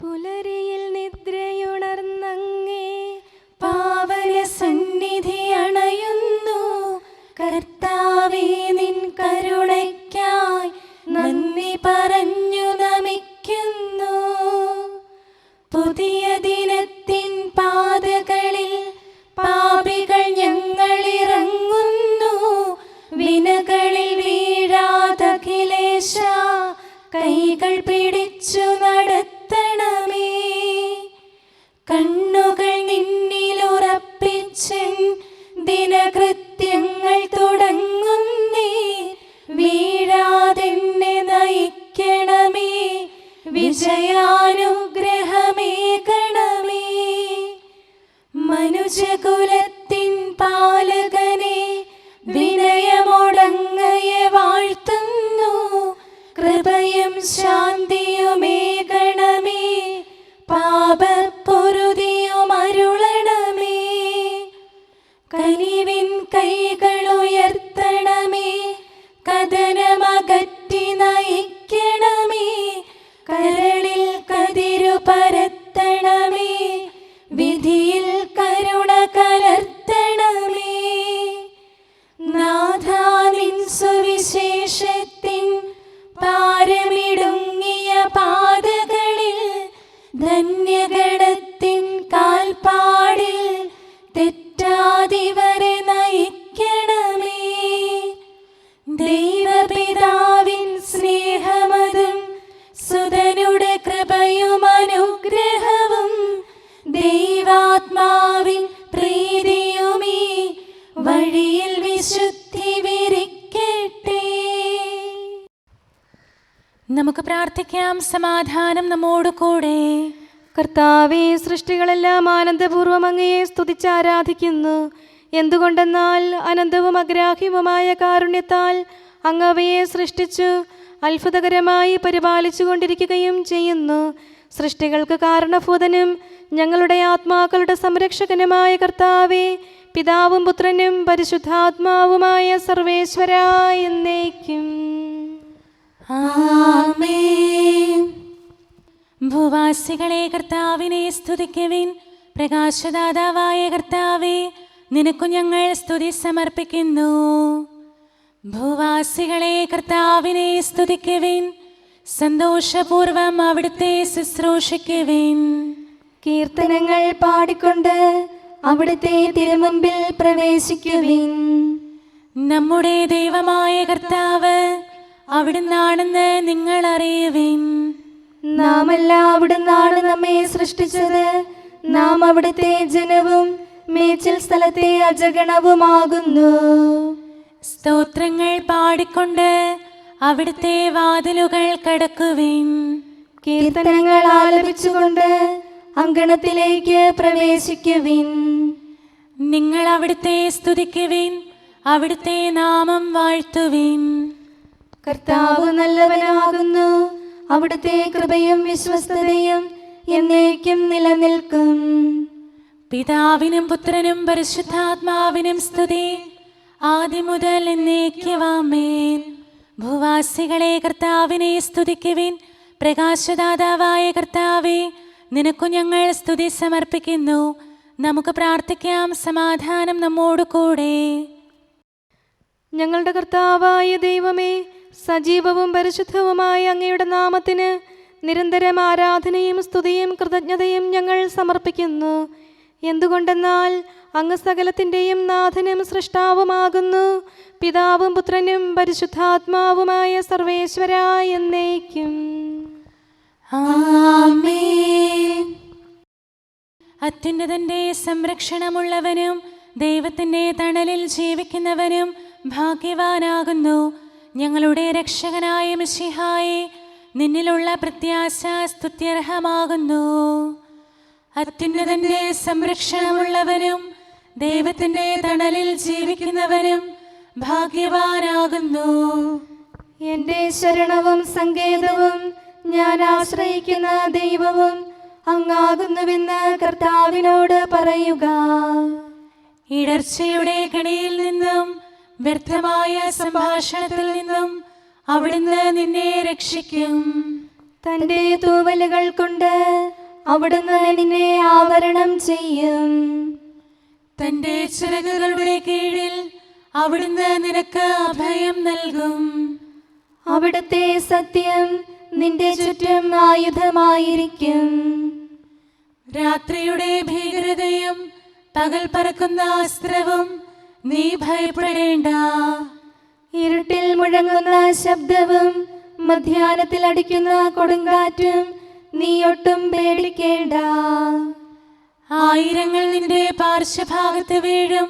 പുലരിയിൽ നിദ്രയുണർന്നങ്ങേ പാവന സന്നിധി അണയുന്നു. കർത്താവേ, നിൻ കരുണയ്ക്കായി നന്ദി പറഞ്ഞു നമിക്കുന്നു. പുതിയ ദിനത്തിൻ പാതകളിൽ പാപികൾ ഞങ്ങളിറങ്ങുന്നു. വിനകളിൽ വീഴാതഖിലേശ കൈകൾ പിടിച്ചു നടത്തണമേ. കണ്ണുകൾ നിന്നിലുറപ്പിച്ചൻ ദിനകൃത്യങ്ങൾ തുടങ്ങുന്നേ. വീഴാതെന്നെ നയിക്കണമേ, വിജയാനുഗ്രഹമേകണമേ. മനുജകുലത്തിൻ പാലകനെ വിനയമൊടങ്ങയെ വാഴ്ത്തുന്നു. കൃപയും ശാന്തിയുമേകണമേ, പാപപ്പൊറുതിയും അരുളണമേ. കനിവിൻ കൈകളുയർത്തണമേ, കഥനമകറ്റി നയിക്കണമേ. കരളിൽ കതിരു പരത്തണമേ, വിധിയിൽ കരുണ കലർത്തണമേ. നാഥാ, നിൻ സുവിശേഷത്തിൻ പാരമിടുങ്ങിയ പാതകളിൽ ധന്യഗണത്തിൻ കാൽപ്പാടിൽ തെറ്റാതിവരെ നയിക്കണമേ. ദൈവപിതാവിൻ സ്നേഹമതും സുതനുടെ കൃപയും അനുഗ്രഹവും ദൈവാത്മാവിൻ പ്രീതിയുമീ വഴിയിൽ വിശുദ്ധി വിരിക്കട്ടെ. നമുക്ക് പ്രാർത്ഥിക്കാം. സമാധാനം നമ്മോട് കൂടെ. കർത്താവേ, സൃഷ്ടികളെല്ലാം ആനന്ദപൂർവ്വം അങ്ങയെ സ്തുതിച്ച് ആരാധിക്കുന്നു. എന്തുകൊണ്ടെന്നാൽ അനന്തവും അഗ്രാഹ്യവുമായ കാരുണ്യത്താൽ അങ്ങ് അവയെ സൃഷ്ടിച്ചു അത്ഭുതകരമായി പരിപാലിച്ചു കൊണ്ടിരിക്കുകയും ചെയ്യുന്നു. സൃഷ്ടികൾക്ക് കാരണഭൂതനും ഞങ്ങളുടെ ആത്മാക്കളുടെ സംരക്ഷകനുമായ കർത്താവേ, പിതാവും പുത്രനും പരിശുദ്ധാത്മാവുമായ സർവേശ്വരാ എന്നേക്കും ആമേൻ. ഭൂവാസികളെ കർത്താവിനെ സ്തുതിക്കുവിൻ. പ്രകാശദാതാവായ കർത്താവേ, നിനക്കു ഞങ്ങൾ സ്തുതി സമർപ്പിക്കുന്നു. ഭൂവാസികളെ കർത്താവിനെ സ്തുതിക്കുവിൻ. സന്തോഷപൂർവം അവിടുത്തെ ശുശ്രൂഷിക്കുവിൻ. കീർത്തനങ്ങൾ പാടിക്കൊണ്ട് അവിടുത്തെ തിരുമുമ്പിൽ പ്രവേശിക്കുവിൻ. നമ്മുടെ ദൈവമായ കർത്താവ് അവിടുന്നാണെന്ന് നിങ്ങൾ അറിയുവിൻ. നാമല്ല അവിടുന്നാണ് നമ്മെ സൃഷ്ടിച്ചത്. നാം അവിടുത്തെ ജനവും മേച്ചിൽ സ്ഥലത്തെ അജഗണവുമാകുന്നു. സ്തോത്രങ്ങൾ പാടിക്കൊണ്ട് അവിടുത്തെ വാതിലുകൾ കടക്കുവിൻ. കീർത്തനങ്ങൾ ആലപിച്ചുകൊണ്ട് അങ്കണത്തിലേക്ക് പ്രവേശിക്കുവിൻ. നിങ്ങൾ അവിടുത്തെ സ്തുതിക്കുവിൻ, അവിടുത്തെ നാമം വാഴ്ത്തുവിൻ. കർത്താവ് നല്ലവനാകുന്നു. അവിടുത്തെ കൃപയും വിശ്വസ്തതയും എന്നേക്കും നിലനിൽക്കും. പിതാവിനും പുത്രനും പരിശുദ്ധാത്മാവിനും സ്തുതി, ആദ്യം മുതൽ എന്നേക്കും ആമേൻ. ഭൂവാസികളെ കർത്താവിനെ സ്തുതിക്കുവിൻ. പ്രകാശദാതാവായ കർത്താവേ, നിനക്കു ഞങ്ങൾ സ്തുതി സമർപ്പിക്കുന്നു. നമുക്ക് പ്രാർത്ഥിക്കാം. സമാധാനം നമ്മോട് കൂടെ. ഞങ്ങളുടെ കർത്താവായ ദൈവമേ, സജീവവും പരിശുദ്ധവുമായ അങ്ങയുടെ നാമത്തിന് നിരന്തരം ആരാധനയും സ്തുതിയും കൃതജ്ഞതയും ഞങ്ങൾ സമർപ്പിക്കുന്നു. എന്തുകൊണ്ടെന്നാൽ അങ്ങ് സകലത്തിൻ്റെയും നാഥനും സൃഷ്ടാവുമാകുന്നു. പിതാവും പുത്രനും പരിശുദ്ധാത്മാവുമായ സർവേശ്വരാ എന്നേക്കും ആമേൻ. അത്യുന്നതന്റെ സംരക്ഷണമുള്ളവനും ദൈവത്തിൻ്റെ തണലിൽ ജീവിക്കുന്നവനും ഭാഗ്യവാനാകുന്നു. ഞങ്ങളുടെ രക്ഷകനായ മിശിഹായേ, നിന്നിലുള്ള പ്രത്യാശ സ്തുത്യർഹമാകുന്നു. അത്യുന്നതന്റെ സംരക്ഷണമുള്ളവനും ദൈവത്തിൻ്റെ തണലിൽ ജീവിക്കുന്നവനും ഭാഗ്യവാനാകുന്നു. എൻ്റെ ശരണവും സങ്കേതവും ഞാൻ ആശ്രയിക്കുന്ന ദൈവവും അങ്ങാകുന്നുവെന്ന് കർത്താവിനോട് പറയുക. ഇടർച്ചയുടെ കണിയിൽ നിന്നും വ്യർത്ഥമായ സംഭാഷണത്തിൽ നിന്നും അവിടുന്ന് നിന്നെ രക്ഷിക്കും. തന്റെ തൂവലുകൾ കൊണ്ട് അവിടുന്ന് നിന്നെ ആവരണം ചെയ്യും. തന്റെ ചിറകുകളുടെ കീഴിൽ അവിടുന്ന് നിനക്ക് അഭയം നൽകും. അവിടുത്തെ സത്യം നിന്റെ ചുറ്റും ആയുധമായിരിക്കും. രാത്രിയുടെ ഭീകരതയും പകൽ പറക്കുന്ന അസ്ത്രവും നീ ഭയപ്പെടേണ്ട. ഇരുട്ടിൽ മുഴങ്ങുന്ന ശബ്ദവും മധ്യാഹ്നത്തിൽ അടിക്കുന്ന കൊടുങ്കാറ്റും നീ ഒട്ടും പേടിക്കേണ്ട. ആയിരങ്ങൾ നിന്റെ പാർശ്വഭാഗത്ത് വീഴും,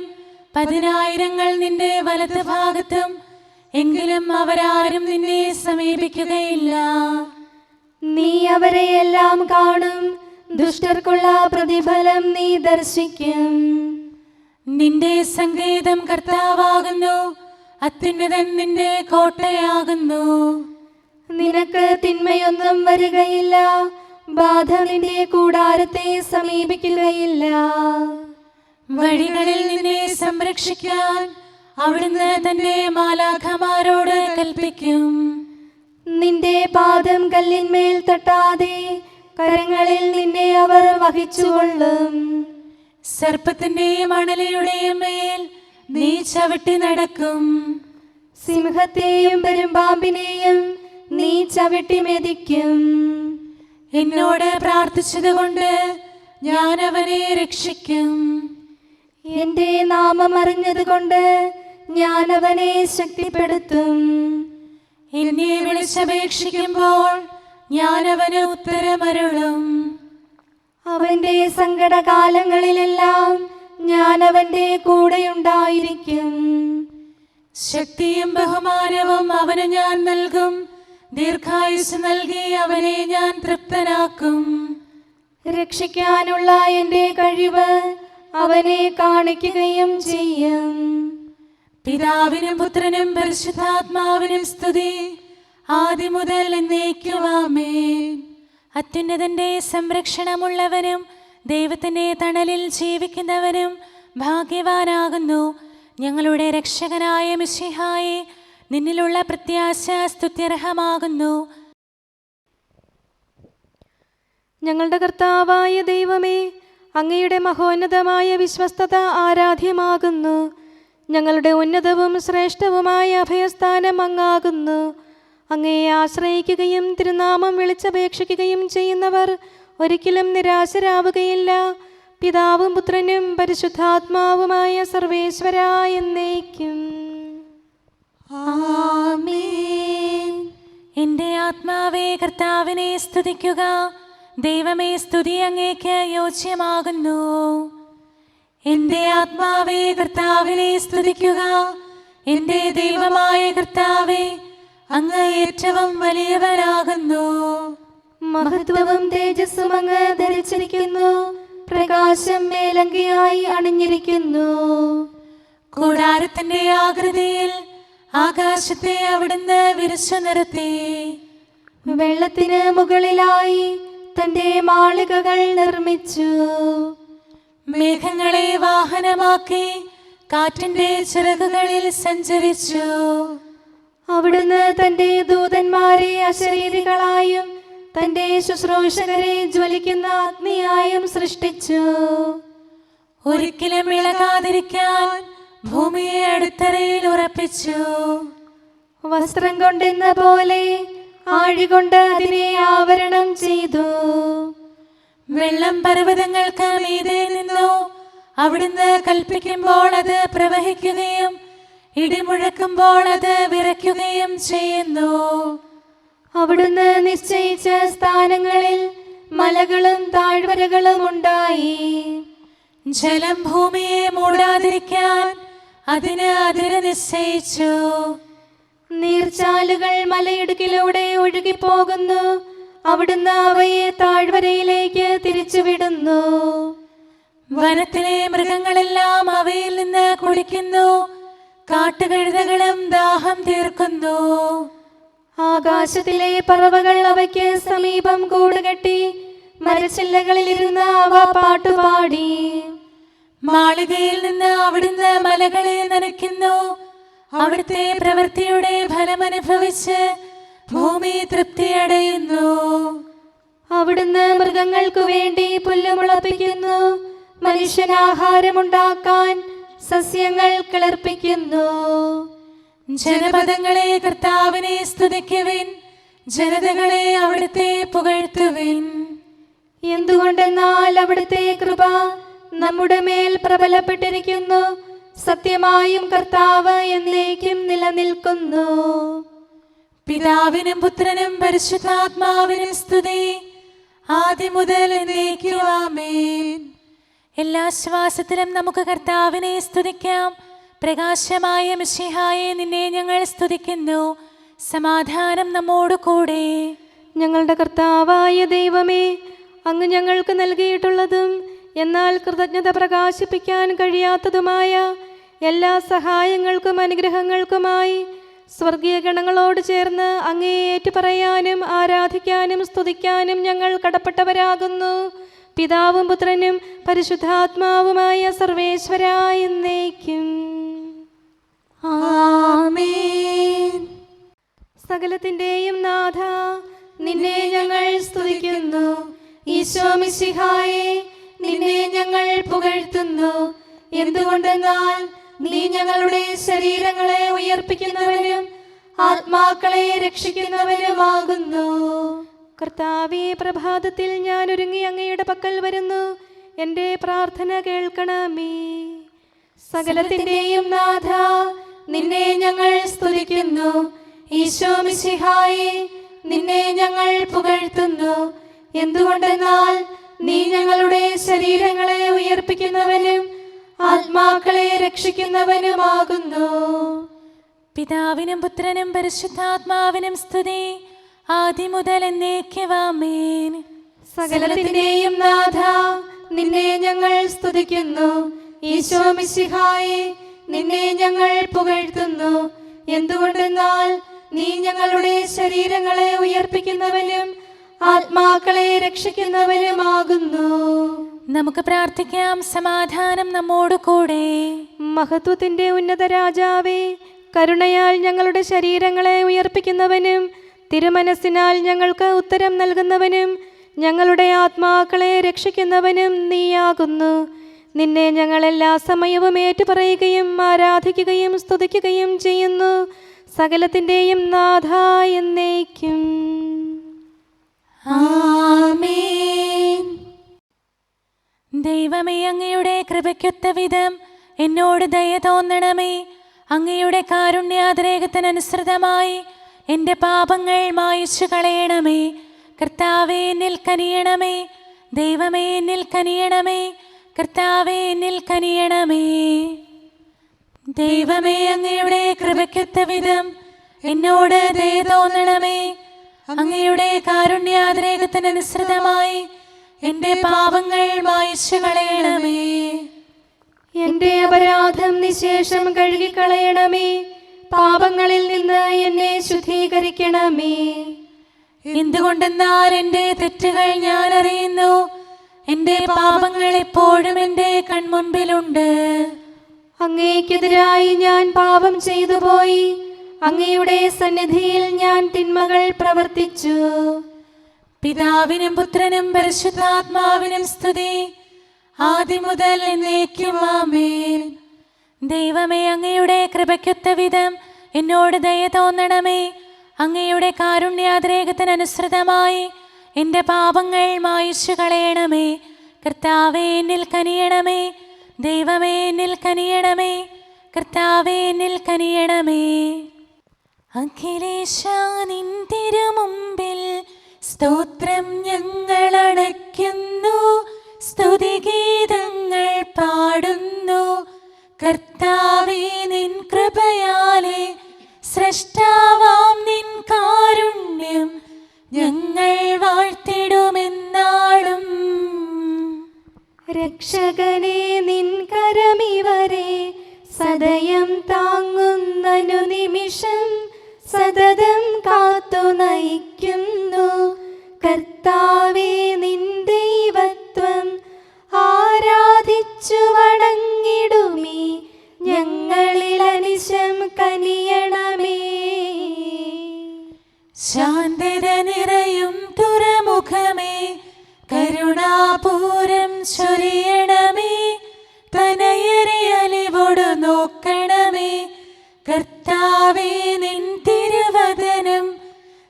10,000 നിന്റെ വലത് ഭാഗത്തും, എങ്കിലും അവരാരും നിന്നെ സമീപിക്കുകയില്ല. നീ അവരെയെല്ലാം കാണും, ദുഷ്ടർക്കുള്ള പ്രതിഫലം നീ ദർശിക്കും. നിന്റെ സങ്കേതം കർത്താവാകുന്നു, അത്യുന്നതൻ നിന്റെ കോട്ടയാകുന്നു. നിനക്ക് തിന്മയൊന്നും വരികയില്ല, ബാധ നിന്റെ കൂടാരത്തെ സമീപിക്കുകയില്ല. വഴികളിൽ നിന്നെ സംരക്ഷിക്കാൻ അവിടുന്ന് തന്റെ മാലാഖമാരോട് കൽപ്പിക്കും. നിന്റെ പാദം കല്ലിന്മേൽ തട്ടാതെ കരങ്ങളിൽ നിന്നെ അവർ വഹിച്ചുകൊള്ളും. സർപ്പത്തിന്റെയും അണലയുടെയും മേൽ നീ ചവിട്ടി നടക്കും. സിംഹത്തെയും പെരുമ്പാമ്പിനെയും നീ ചവിട്ടി മെതിക്കും. എന്നോട് പ്രാർത്ഥിച്ചതുകൊണ്ട് ഞാൻ അവനെ രക്ഷിക്കും. എന്റെ നാമം അറിഞ്ഞതുകൊണ്ട് ഞാൻ അവനെ ശക്തിപ്പെടുത്തും. എന്നെ വിളിച്ചപേക്ഷിക്കുമ്പോൾ ഞാൻ അവന് ഉത്തരമരുളും. അവന്റെ സങ്കടകാലങ്ങളിലെല്ലാം ഞാൻ അവന്റെ കൂടെയുണ്ടായിരിക്കും. ശക്തിയും ബഹുമാനവും അവന് ഞാൻ നൽകും. ദീർഘായുസ് നൽകി അവനെ ഞാൻ തൃപ്തനാക്കും. രക്ഷിക്കാനുള്ള എന്റെ കഴിവ് അവനെ കാണിക്കുകയും ചെയ്യും. പിതാവിനും പുത്രനും പരിശുദ്ധാത്മാവിനും സ്തുതി, ആദ്യം മുതൽ എന്നേക്കും ആമേൻ. അത്യുന്നതന്റെ സംരക്ഷണമുള്ളവനും ദൈവത്തിന്റെ തണലിൽ ജീവിക്കുന്നവനും ഭാഗ്യവാനാകുന്നു ഞങ്ങളുടെ രക്ഷകനായ മിശിഹായെ. നിന്നിലുള്ള പ്രത്യാശ സ്തുത്യർഹമാകുന്നു. ഞങ്ങളുടെ കർത്താവായ ദൈവമേ, അങ്ങയുടെ മഹോന്നതമായ വിശ്വസ്തത ആരാധ്യമാകുന്നു. ഞങ്ങളുടെ ഉന്നതവും ശ്രേഷ്ഠവുമായ അഭയസ്ഥാനം അങ്ങാകുന്നു. അങ്ങയെ ആശ്രയിക്കുകയും തിരുനാമം വിളിച്ചപേക്ഷിക്കുകയും ചെയ്യുന്നവർ ഒരിക്കലും നിരാശരാവുകയില്ല. പിതാവും പുത്രനും പരിശുദ്ധാത്മാവുമായ സർവേശ്വരാ എന്നേക്കും ആമേൻ. എൻ്റെ ആത്മാവേ കർത്താവിനെ സ്തുതിക്കുക. ദൈവമേ, സ്തുതി അങ്ങേക്ക് യോജ്യമാകുന്നു. എൻ്റെ ആത്മാവേ കർത്താവിനെ സ്തുതിക്കുക. എൻ്റെ ദൈവമായ കർത്താവേ, അങ്ങ് ഏറ്റവും വലിയവനാകുന്നു. മഹത്വവും തേജസ്സും അങ്ങ് ധരിച്ചിരിക്കുന്നു. പ്രകാശം മേലങ്കിയായി അണിഞ്ഞിരിക്കുന്നു. കൂടാരത്തിന്റെ ആകൃതിയിൽ ആകാശത്തെ അവിടുന്ന് വിരിച്ചു നിർത്തി. വെള്ളത്തിന് മുകളിലായി തന്റെ മാളികകൾ നിർമ്മിച്ചു. മേഘങ്ങളെ വാഹനമാക്കി കാറ്റിന്റെ ചിറകുകളിൽ സഞ്ചരിച്ചു. അവിടുന്ന് തന്റെ ദൂതന്മാരെ അശരീരികളായും തന്റെ ശുശ്രൂഷകരെ ജ്വലിക്കുന്ന അഗ്നിയായും സൃഷ്ടിച്ചു. ഒരിക്കലും ഇളകാതിരിക്കാൻ ഭൂമിയെ അടിത്തറയിൽ ഉറപ്പിച്ചു. വസ്ത്രം കൊണ്ടെന്ന പോലെ ആഴികൊണ്ട് അതിനെ ആവരണം ചെയ്തു. വെള്ളം പർവ്വതങ്ങൾക്ക് മീതെ നിന്നു. അവിടുന്ന് കൽപ്പിക്കുമ്പോൾ അത് പ്രവഹിക്കുകയും ഇടിമുഴക്കുമ്പോൾ അത് വിറയ്ക്കുകയും ചെയ്യുന്നു. അവിടുന്ന് നിശ്ചയിച്ച സ്ഥാനങ്ങളിൽ മലകളും താഴ്വരകളും ഉണ്ടായി. ജലം ഭൂമിയെ മൂടാതിരിക്കാൻ അതിന് അതിര് നിശ്ചയിച്ചു. നീർച്ചാലുകൾ മലയിടുക്കിലൂടെ ഒഴുകിപ്പോകുന്നു. അവിടുന്ന് അവയെ താഴ്വരയിലേക്ക് തിരിച്ചുവിടുന്നു. വനത്തിലെ മൃഗങ്ങളെല്ലാം അവയിൽ നിന്ന് കുടിക്കുന്നു. കാട്ടുകഴുതകളും ദാഹം തീർക്കുന്നു. ആകാശത്തിലെ പറവകൾ അവയ്ക്ക് സമീപം കൂടുകെട്ടി മരച്ചില്ലകളിലിരുന്ന് അവ പാട്ടുപാടി. മാളികയിൽ നിന്ന് അവിടുന്ന് മലകളെ നനയ്ക്കുന്നു. അവിടുത്തെ പ്രവൃത്തിയുടെ ഫലമനുഭവിച്ച് ഭൂമി തൃപ്തിയടയുന്നു. അവിടുന്ന് മൃഗങ്ങൾക്കു വേണ്ടി പുല്ല് മുളപ്പിക്കുന്നു, മനുഷ്യനാഹാരമുണ്ടാക്കാൻ സസ്യങ്ങൾ കിളിർപ്പിക്കുന്നു. ജനപദങ്ങളെ കർത്താവിനെ സ്തുതിക്കുവിൻ, ജനതകളെ അവിടുത്തെ പുകഴ്ത്തുവിൻ. എന്തുകൊണ്ടെന്നാൽ അവിടുത്തെ കൃപ നമ്മുടെ മേൽ പ്രബലപ്പെട്ടിരിക്കുന്നു, സത്യമായും കർത്താവ് എന്നേക്കും നിലനിൽക്കുന്നു. പിതാവിനും പുത്രനും പരിശുദ്ധാത്മാവിനും സ്തുതി, ആദ്യം മുതൽ എന്നേക്കും ആമേൻ. എല്ലാ ശ്വാസത്തിലും നമുക്ക് കർത്താവിനെ സ്തുതിക്കാം. പ്രകാശമായ മിശിഹായെ, നിന്നെ ഞങ്ങൾ സ്തുതിക്കുന്നു. സമാധാനം നമ്മോട് കൂടെ. ഞങ്ങളുടെ കർത്താവായ ദൈവമേ, അങ്ങ് ഞങ്ങൾക്ക് നൽകിയിട്ടുള്ളതും എന്നാൽ കൃതജ്ഞത പ്രകാശിപ്പിക്കാൻ കഴിയാത്തതുമായ എല്ലാ സഹായങ്ങൾക്കും അനുഗ്രഹങ്ങൾക്കുമായി സ്വർഗീയ ഗണങ്ങളോട് ചേർന്ന് അങ്ങേ ഏറ്റുപറയാനും ആരാധിക്കാനും സ്തുതിക്കാനും ഞങ്ങൾ കടപ്പെട്ടവരാകുന്നു. പിതാവും പുത്രനും പരിശുദ്ധാത്മാവുമായ സർവേശ്വരായ എന്നേക്കും ആമേൻ. സകലത്തിന്റെയും നാഥ, നിന്നെ ഞങ്ങൾ സ്തുതിക്കുന്നു. ഈശോ മിശിഹായെ, നിന്നെ ഞങ്ങൾ പുകഴ്ത്തുന്നു. എന്തുകൊണ്ടെന്നാൽ നീ ഞങ്ങളുടെ ശരീരങ്ങളെ ഉയർപ്പിക്കുന്നവനും ആത്മാക്കളെ രക്ഷിക്കുന്നവനുമാകുന്നു. കർത്താവേ, പ്രഭാതത്തിൽ ഞാൻ ഒരുങ്ങി അങ്ങയുടെ പക്കൽ വരുന്നു. എൻ്റെ പ്രാർത്ഥന കേൾക്കണമേ. സകലത്തിന്റെയും നാഥ, നിന്നെ ഞങ്ങൾ സ്തുതിക്കുന്നു. ഈശോ മിശിഹായെ, നിന്നെ ഞങ്ങൾ പുകഴ്ത്തുന്നു. എന്തുകൊണ്ടെന്നാൽ നീ ഞങ്ങളുടെ ശരീരങ്ങളെ ഉയർപ്പിക്കുന്നവനും ആത്മാക്കളെ രക്ഷിക്കുന്നവനുമാകുന്നു. പിതാവിനും പുത്രനും പരിശുദ്ധാത്മാവിനും സ്തുതി, ആദ്യം മുതൽ എന്നേക്കും ആമേൻ. സകലത്തിന്റെയും നാഥ, നിന്നെ ഞങ്ങൾ സ്തുതിക്കുന്നു. ഈശോ മിശിഹായെ, നിന്നെ ഞങ്ങൾ പുകഴ്ത്തുന്നു. എന്തുകൊണ്ടെന്നാൽ നീ ഞങ്ങളുടെ ശരീരങ്ങളെ ഉയർപ്പിക്കുന്നവനും ആത്മാക്കളെ രക്ഷിക്കുന്നവനുമാകുന്നു. നമുക്ക് പ്രാർത്ഥിക്കാം. സമാധാനം നമ്മോട് കൂടെ. മഹത്വത്തിന്റെ ഉന്നത രാജാവേ, കരുണയാൽ ഞങ്ങളുടെ ശരീരങ്ങളെ ഉയർപ്പിക്കുന്നവനും തിരുമനസ്സിനാൽ ഞങ്ങൾക്ക് ഉത്തരം നൽകുന്നവനും ഞങ്ങളുടെ ആത്മാക്കളെ രക്ഷിക്കുന്നവനും നീയാകുന്നു. നിന്നെ ഞങ്ങൾ എല്ലാ സമയവും ഏറ്റുപറയുകയും ആരാധിക്കുകയും സ്തുതിക്കുകയും ചെയ്യുന്നു. സകലത്തിന്റെയും നാഥ എന്നേക്കും ആമേൻ. ദൈവമേ, അങ്ങയുടെ കൃപയ്ക്കൊത്ത വിധം എന്നോട് ദയ തോന്നണമേ. അങ്ങയുടെ കാരുണ്യാതിരേകത്തിനനുസൃതമായി എൻ്റെ പാപങ്ങൾ മായിച്ചു കളയണമേ. കർത്താവേ, എന്നിൽ കനിയണമേ. ദൈവമേ, എന്നിൽ കനിയണമേ. കർത്താവേ, എന്നിൽ കനിയണമേ. ദൈവമേ, അങ്ങയുടെ കൃപയ്ക്കൊത്ത വിധം എന്നോട് ദയ തോന്നണമേ. അങ്ങയുടെ കാരുണ്യാതിരേകത്തിനനുസൃതമായി എൻ്റെ പാപങ്ങൾ മായിച്ചു കളയണമേ. എൻ്റെ അപരാധം നിശേഷം കഴുകിക്കളയണമേ. പാപങ്ങളിൽ നിന്ന് എന്നെ ശുദ്ധീകരിക്കണമേ. എന്തുകൊണ്ടെന്നാൽ എൻ്റെ തെറ്റുകൾ ഞാൻ അറിയുന്നു. എൻ്റെ പാപങ്ങൾ എപ്പോഴും എൻ്റെ കൺമുൻപിലുണ്ട്. അങ്ങേക്കെതിരായി ഞാൻ പാപം ചെയ്തു പോയി. അങ്ങയുടെ സന്നിധിയിൽ ഞാൻ തിന്മകൾ പ്രവർത്തിച്ചു. പിതാവിനും പുത്രനും പരിശുദ്ധാത്മാവിനും സ്തുതി, ആദ്യം മുതൽ എന്നേക്കും ആമേൻ. ദൈവമേ, അങ്ങയുടെ കൃപയ്ക്കൊത്ത വിധം എന്നോട് ദയ തോന്നണമേ. അങ്ങയുടെ കാരുണ്യാതിരേകത്തിനനുസൃതമായി എൻ്റെ പാപങ്ങൾ മായിച്ചു കളയണമേ. കർത്താവേ, എന്നിൽ കനിയണമേ. ദൈവമേ, എന്നിൽ കനിയണമേ. കർത്താവേ, എന്നിൽ കനിയണമേ. അഖിലേശാ, നിൻ തിരുമുമ്പിൽ സ്തോത്രം ഞങ്ങൾ അണയ്ക്കുന്നു. സ്തുതിഗീതങ്ങൾ പാടുന്നു. കർത്താവേ, നിൻ കൃപയാലെ സ്രഷ്ടാവാം നിൻ കാരുണ്യം ഞങ്ങൾ വാഴ്ത്തിടുമെന്നാളും. രക്ഷകനെ, നിൻ കരമിവരെ സദയം താങ്ങുന്നനു നിമിഷം സതതം കാത്തു നയിക്കുന്നു. കർത്താവേ, നിൻ ദൈവത്വം ആരാധിച്ചു വണങ്ങിടുമീ ഞങ്ങളിൽ അനിശം കനിയണമേ. ശാന്തത നിറയും തുറമുഖമേ, കരുണാപൂരം ചൊരിയണമേ. തനയരെ അലിവോടു നോക്കണമേ. കർത്താവേ, നിൻ തിരുവദനം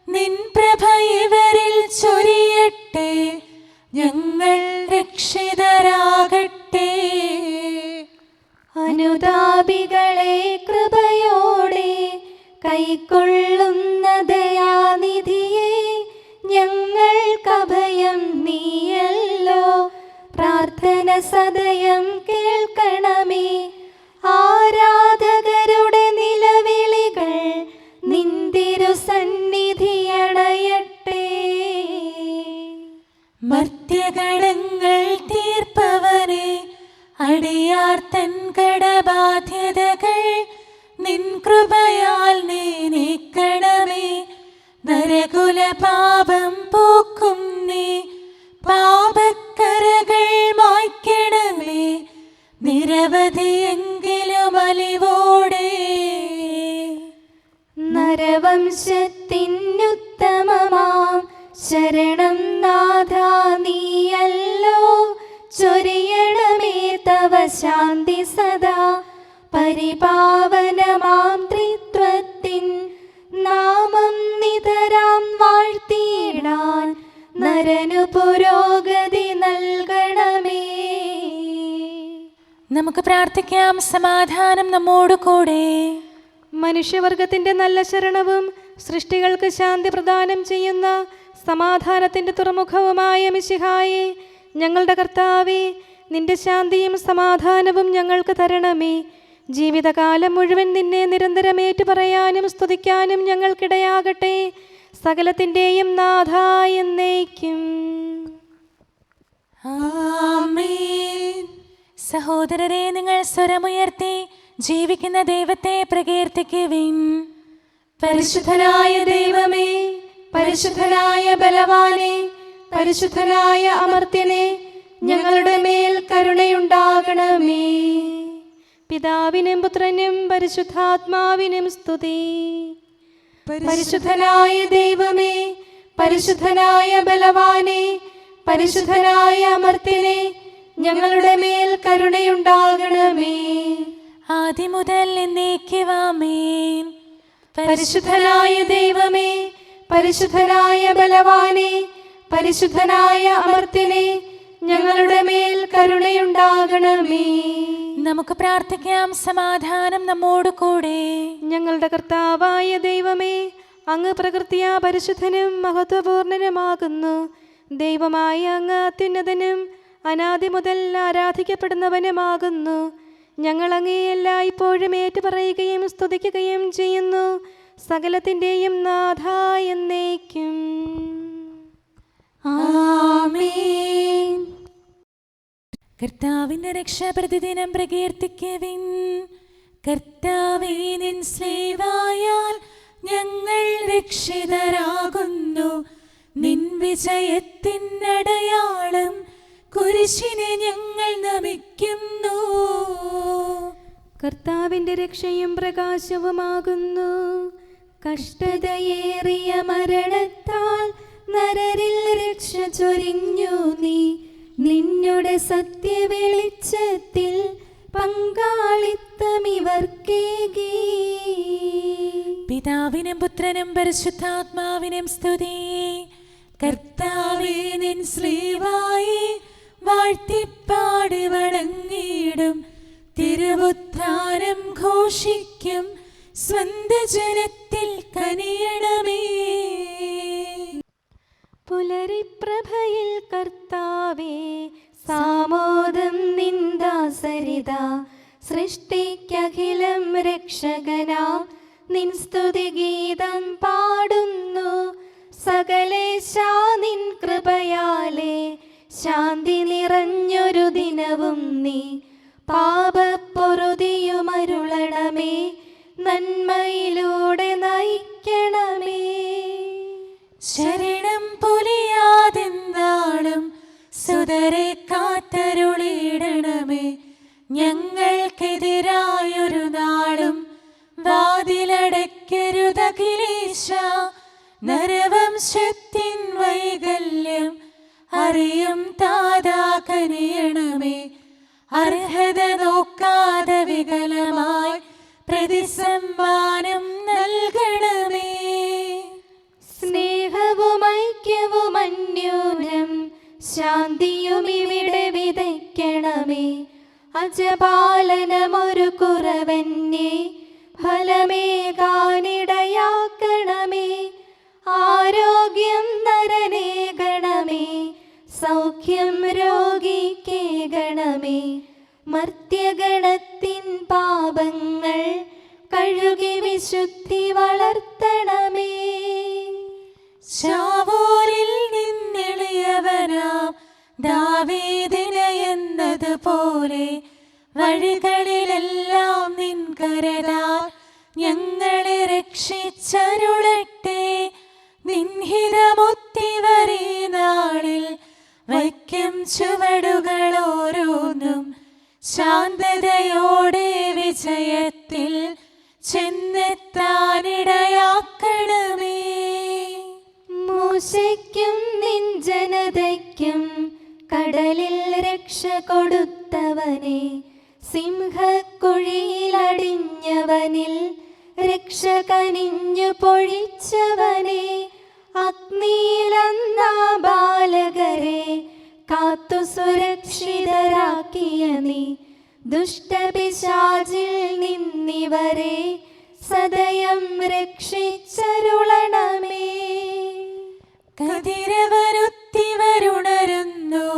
നിൻ പ്രഭ ഇവരിൽ ചൊരിയട്ടെ. ഞങ്ങൾ രക്ഷിതരാകട്ടെ. അനുതാപികളെ കൃപയോടെ കൈക്കൊള്ളുന്ന ദയാനിധിയെ, ഞങ്ങൾക്കഭയം നീയല്ലോ. പ്രാർത്ഥന സദയം കേൾക്കണമേ. ആരാധകരുടെ നിലവിളികൾ നിന്തിരു സന്നിധിയണയട്ടെ. മർത്യകടങ്ങൾ തീർപ്പവനെ, അടിയാർ തൻ കടബാധ്യതകൾ നിൻ കൃപയാൽ നീ നീക്കണമേ. നരകുല പാപം പോക്കും നീ, പാപക്കരകൾ മായ്ക്കണമേ. നിരവധിയെങ്കിലും അലിവോടെ നരവംശത്തിനുത്തമമാം ശരണം നാഥ നീയല്ലോ. ചൊരിയണമേ തവ ശാന്തി സദാ. പരിപാവനമാം ത്രിത്വത്തിൻ നാമം നിതരാം വാഴ്ത്തിയിടാൻ നരനു പുരോഗതി നൽകണമേ. നമുക്ക് പ്രാർത്ഥിക്കാം. സമാധാനം നമ്മോട് കൂടെ. മനുഷ്യവർഗത്തിന്റെ നല്ല ശരണവും സൃഷ്ടികൾക്ക് ശാന്തി പ്രദാനം ചെയ്യുന്ന സമാധാനത്തിന്റെ തുറമുഖവുമായ മിശിഹായേ, ഞങ്ങളുടെ കർത്താവേ, നിന്റെ ശാന്തിയും സമാധാനവും ഞങ്ങൾക്ക് തരണമേ. ജീവിതകാലം മുഴുവൻ നിന്നെ നിരന്തരം ഏറ്റുപറയാനും സ്തുതിക്കാനും ഞങ്ങൾക്കിടയാകട്ടെ. സകലത്തിൻ്റെയും നാഥ എന്നേക്കും. ആമേൻ. സഹോദരരെ, നിങ്ങൾ സ്വരമുയർത്തി ജീവിക്കുന്ന ദൈവത്തെ പ്രകീർത്തിക്കുവിൻ. പരിശുദ്ധനായ ദൈവമേ, പരിശുദ്ധനായ ബലവാനെ, പരിശുദ്ധനായ അമർത്യനെ, ഞങ്ങളുടെ മേൽ കരുണയുണ്ടാകണമേ. പിതാവിനും പുത്രനും പരിശുദ്ധാത്മാവിനും സ്തുതി. പരിശുദ്ധനായ ദൈവമേ, പരിശുദ്ധനായ ബലവാനെ, പരിശുദ്ധനായ അമർത്യനെ, ഞങ്ങളുടെ മേൽ കരുണയുണ്ടാകണമേ. ആദ്യം മുതൽ എന്നേക്കും ആമേൻ. പരിശുദ്ധനായ ദൈവമേ, പരിശുദ്ധനായ ബലവാനെ, പരിശുദ്ധനായ അമർത്യനെ, ഞങ്ങളുടെ മേൽ കരുണയുണ്ടാകണമേ. നമുക്ക് പ്രാർത്ഥിക്കാം. സമാധാനം നമ്മോട് കൂടെ. ഞങ്ങളുടെ കർത്താവായ ദൈവമേ, അങ്ങ് പ്രകൃതിയാ പരിശുദ്ധനും മഹത്വപൂർണനുമാകുന്നു. ദൈവമായ അങ്ങ് അത്യുന്നതനും അനാദി മുതൽ ആരാധിക്കപ്പെടുന്നവനുമാകുന്നു. ഞങ്ങൾ അങ്ങയെ എല്ലായ്പ്പോഴും ഏറ്റുപറയുകയും സ്തുതിക്കുകയും ചെയ്യുന്നു. സകലത്തിൻ്റെയും നാഥ എന്നേക്കും. ആമേൻ. കർത്താവിന്റെ രക്ഷ പ്രതിദിനം പ്രകീർത്തിക്കുവിൻ. കർത്താവേ, നിൻ സ്ലേവായാൽ ഞങ്ങൾ രക്ഷിതരാകുന്നു. നിൻ വിജയത്തിനടയാളം കുരിശിനെ ഞങ്ങൾ നമിക്കുന്നു. കർത്താവിന്റെ രക്ഷയും പ്രകാശവുമാകുന്നു. കഷ്ടതയേറിയ മരണത്താൽ നരരിൽ രക്ഷ ചൊരിഞ്ഞു നീ. നിന്നുടെ സത്യവെളിച്ചത്തിൽ പങ്കാളിത്തമിവർക്കേകി. പിതാവിനും പുത്രനും പരിശുദ്ധാത്മാവിനും സ്തുതി. കർത്താവേ, നിൻ സ്ലേവായി വാഴ്ത്തിപ്പാടി വണങ്ങിടും. തിരുവുദ്ധാനം ഘോഷിക്കും. സ്വന്ത ജനത്തിൽ കനിയണമേ. പുലരിപ്രഭയിൽ കർത്താവേ, സാമോദം നിന്ദാസരിത. സൃഷ്ടിക്കഖിലം രക്ഷകനാം നിൻ സ്തുതിഗീതം പാടുന്നു. സകലേശാ നിൻ കൃപയാലേ ശാന്തി നിറഞ്ഞൊരു ദിനവും നീ. പാപപ്പൊറുതിയുമരുളണമേ, നന്മയിലൂടെ നയിക്കണമേ. ശരണം പൊലിയാതെന്നാളും സുതരെ കാത്തരുളിയിടണമേ. ഞങ്ങൾക്കെതിരായൊരു നാളും വാതിലടയ്ക്കരുതഖിലേശ. നര അറിയും താതാ കനിയണമേ. അർഹത നോക്കാതെ വികലമായി പ്രതിസമ്മാനം നൽകണമേ. സ്നേഹവും ഐക്യവും അന്യോന്യം ശാന്തിയും ഇവിടെ വിതയ്ക്കണമേ. അജപാലനമൊരു കുറവന്യേ ഫലമേകാനിടയാക്കണമേ. ആരോഗ്യം നരനേകണമേ, സൗഖ്യം രോഗിക്കേകണമേ. മർത്യഗണത്തിൻ പാപങ്ങൾ കഴുകി വിശുദ്ധി വളർത്തണമേ. ശാവൂരിൽ നിന്നെളിയവനാം ദാവീദിന് എന്നതുപോലെ വഴികളിലെല്ലാം നിൻ കരതാൽ ഞങ്ങളെ രക്ഷിച്ചരുളട്ടെ. നിൻഹിതമൊത്തിവരീ നാളിൽ വയ്ക്കും ചുവടുകൾ ഓരോന്നും ശാന്തതയോടെ വിജയത്തിൽ ചെന്നെത്താനിടയാക്കണമേ. മൂശയ്ക്കും നിൻ ജനതയ്ക്കും കടലിൽ രക്ഷ കൊടുത്തവനെ, സിംഹക്കുഴിയിലടിഞ്ഞവനിൽ രക്ഷ കനിഞ്ഞു പൊഴിച്ചവനെ, അഗ്നിയിലന്നാ ബാലകരെ കാത്തു സുരക്ഷിതരാക്കിയ നീ, ദുഷ്ടപിശാചിൽ നിന്നിവരെ സദയം രക്ഷിച്ചരുളണമേ. കതിരവരുത്തിവരുണരുന്നു,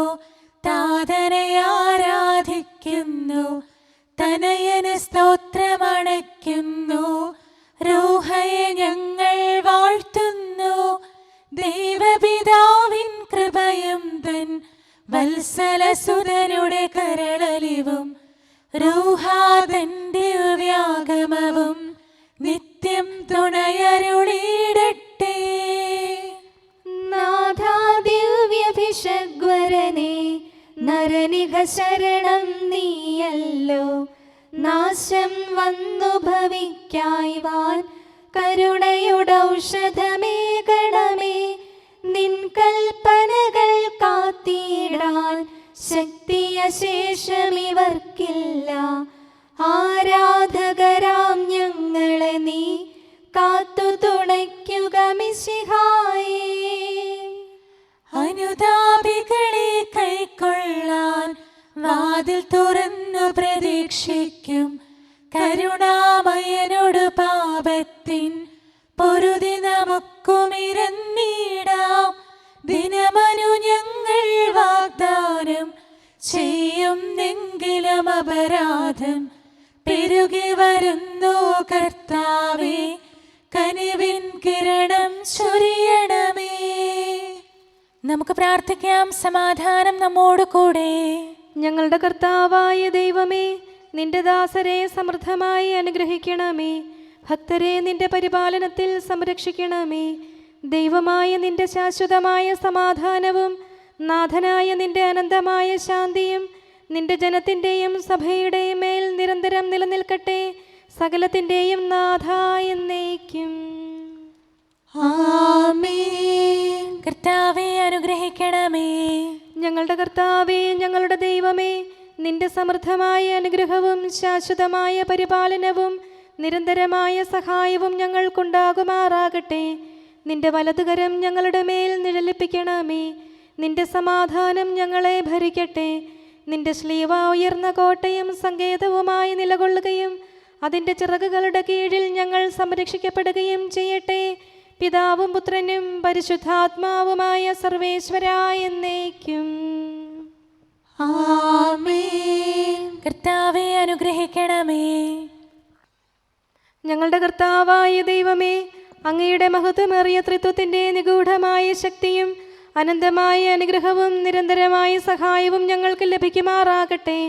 താതനെ ആരാധിക്കുന്നു, തനയന് സ്തോത്രമണയ്ക്കുന്നു, റൂഹയെ ഞങ്ങൾ വാഴ്ത്തുന്നു. ദൈവപിതാവിൻ കൃപയും തൻ വത്സലസുതനുടെ കരളലിവും റൂഹാതൻ ദിവ്യാഗമവും നിത്യം തുണയരുളിയിടട്ടെ. നാഥാ ദിവ്യഭിഷഗ്വരനെ, നരനിക ശരണം നീയല്ലോ. നാശം വന്നു ഭവിക്കായ്വാൻ കരുണയുടൗഷധമേകണമേ. നിൻ കൽപ്പനകൾ കാത്തിടാൻ ശക്തിയശേഷമിവർക്കില്ല. ആരാധകരാം ഞങ്ങളെ നീ കാത്തു തുണയ്ക്കുക മിശിഹായേ. അനുതാപികളെ കൈക്കൊള്ളാൻ വാതിൽ തുറന്നു പ്രതീക്ഷിക്കും കരുണാമയനോട് പാപത്തിൻ പൊറുതി നമുക്കുമിരന്നിടാം. ദിനമനു ഞങ്ങൾ വാഗ്ദാനം ചെയ്യുന്നെങ്കിലും അപരാധം പെരുകി വരുന്നു. കർത്താവേ, കനിവിൻ കിരണം ചൊരിയണമേ. നമുക്ക് പ്രാർത്ഥിക്കാം. സമാധാനം നമ്മോട് കൂടെ. ഞങ്ങളുടെ കർത്താവായ ദൈവമേ, നിന്റെ ദാസരെ സമൃദ്ധമായി അനുഗ്രഹിക്കണമേ. ഭക്തരെ നിന്റെ പരിപാലനത്തിൽ സംരക്ഷിക്കണമേ. ദൈവമായ നിന്റെ ശാശ്വതമായ സമാധാനവും നാഥനായ നിന്റെ അനന്തമായ ശാന്തിയും നിന്റെ ജനത്തിൻ്റെയും സഭയുടെയും മേൽ നിരന്തരം നിലനിൽക്കട്ടെ. സകലത്തിൻ്റെയും നാഥ എന്നേക്കും. ആമേൻ. കർത്താവേ, അനുഗ്രഹിക്കണമേ. ഞങ്ങളുടെ കർത്താവേ, ഞങ്ങളുടെ ദൈവമേ, നിന്റെ സമൃദ്ധമായ അനുഗ്രഹവും ശാശ്വതമായ പരിപാലനവും നിരന്തരമായ സഹായവും ഞങ്ങൾക്കുണ്ടാകുമാറാകട്ടെ. നിന്റെ വലതുകരം ഞങ്ങളുടെ മേൽ നിഴലിപ്പിക്കണമേ. നിന്റെ സമാധാനം ഞങ്ങളെ ഭരിക്കട്ടെ. നിന്റെ ശ്ലീവ ഉയർന്ന കോട്ടയും സങ്കേതവുമായി നിലകൊള്ളുകയും അതിൻ്റെ ചിറകുകളുടെ കീഴിൽ ഞങ്ങൾ സംരക്ഷിക്കപ്പെടുകയും ചെയ്യട്ടെ. പിതാവും പുത്രനും പരിശുദ്ധാത്മാവുമായ സർവേശ്വരായ എന്നേക്കും. ആമേൻ. കർത്താവേ, അനുഗ്രഹിക്കണമേ. ഞങ്ങളുടെ കർത്താവായ ദൈവമേ, അങ്ങയുടെ മഹത്വമേറിയ ത്രിത്വത്തിൻ്റെ നിഗൂഢമായ ശക്തിയും അനന്തമായ അനുഗ്രഹവും നിരന്തരമായ സഹായവും ഞങ്ങൾക്ക് ലഭിക്കുമാറാകട്ടെ.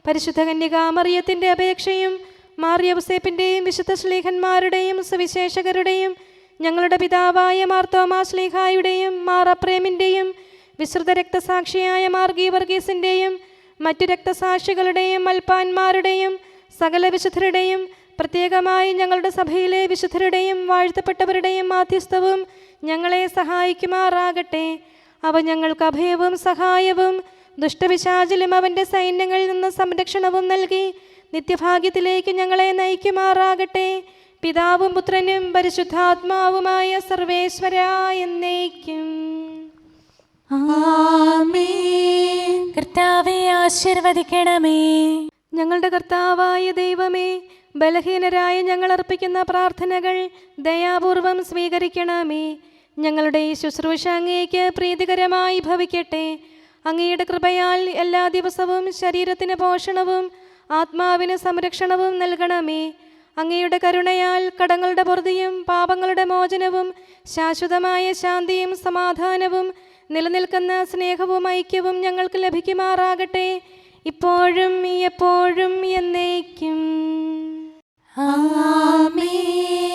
പരിശുദ്ധ കന്യകാമറിയത്തിൻ്റെ അപേക്ഷയും മാർ യൗസേപ്പിൻ്റെയും വിശുദ്ധ ശ്ലീഹന്മാരുടെയും സുവിശേഷകരുടെയും ഞങ്ങളുടെ പിതാവായ മാർ തോമാ ശ്ലീഹായുടെയും മാർ അപ്രേമിൻ്റെയും വിശുദ്ധ രക്തസാക്ഷിയായ മാർ ഗീവർഗീസിൻ്റെയും മറ്റു രക്തസാക്ഷികളുടെയും മൽപ്പാന്മാരുടെയും സകല വിശുദ്ധരുടെയും പ്രത്യേകമായി ഞങ്ങളുടെ സഭയിലെ വിശുദ്ധരുടെയും വാഴ്ത്തപ്പെട്ടവരുടെയും മാധ്യസ്ഥവും ഞങ്ങളെ സഹായിക്കുമാറാകട്ടെ. അവ ഞങ്ങൾക്ക് അഭയവും സഹായവും ദുഷ്ടപിശാചിലും അവൻ്റെ സൈന്യങ്ങളിൽ നിന്ന് സംരക്ഷണവും നൽകി നിത്യഭാഗ്യത്തിലേക്ക് ഞങ്ങളെ നയിക്കുമാറാകട്ടെ. പിതാവും പുത്രനും പരിശുദ്ധാത്മാവുമായ സർവേശ്വര എന്നേക്കും. ആമേൻ. കർത്താവേ ആശീർവദിക്കണമേ. ഞങ്ങളുടെ കർത്താവായ ദൈവമേ, ബലഹീനരായ ഞങ്ങൾ അർപ്പിക്കുന്ന പ്രാർത്ഥനകൾ ദയാപൂർവം സ്വീകരിക്കണമേ. ഞങ്ങളുടെ ഈ ശുശ്രൂഷ അങ്ങേക്ക് പ്രീതികരമായി ഭവിക്കട്ടെ. അങ്ങയുടെ കൃപയാൽ എല്ലാ ദിവസവും ശരീരത്തിന് പോഷണവും ആത്മാവിന് സംരക്ഷണവും നൽകണമേ. അങ്ങയുടെ കരുണയാൽ കടങ്ങളുടെ പൊറുതിയും പാപങ്ങളുടെ മോചനവും ശാശ്വതമായ ശാന്തിയും സമാധാനവും നിലനിൽക്കുന്ന സ്നേഹവും ഐക്യവും ഞങ്ങൾക്ക് ലഭിക്കുമാറാകട്ടെ, ഇപ്പോഴും എപ്പോഴും എന്നേക്കും. ആമേൻ.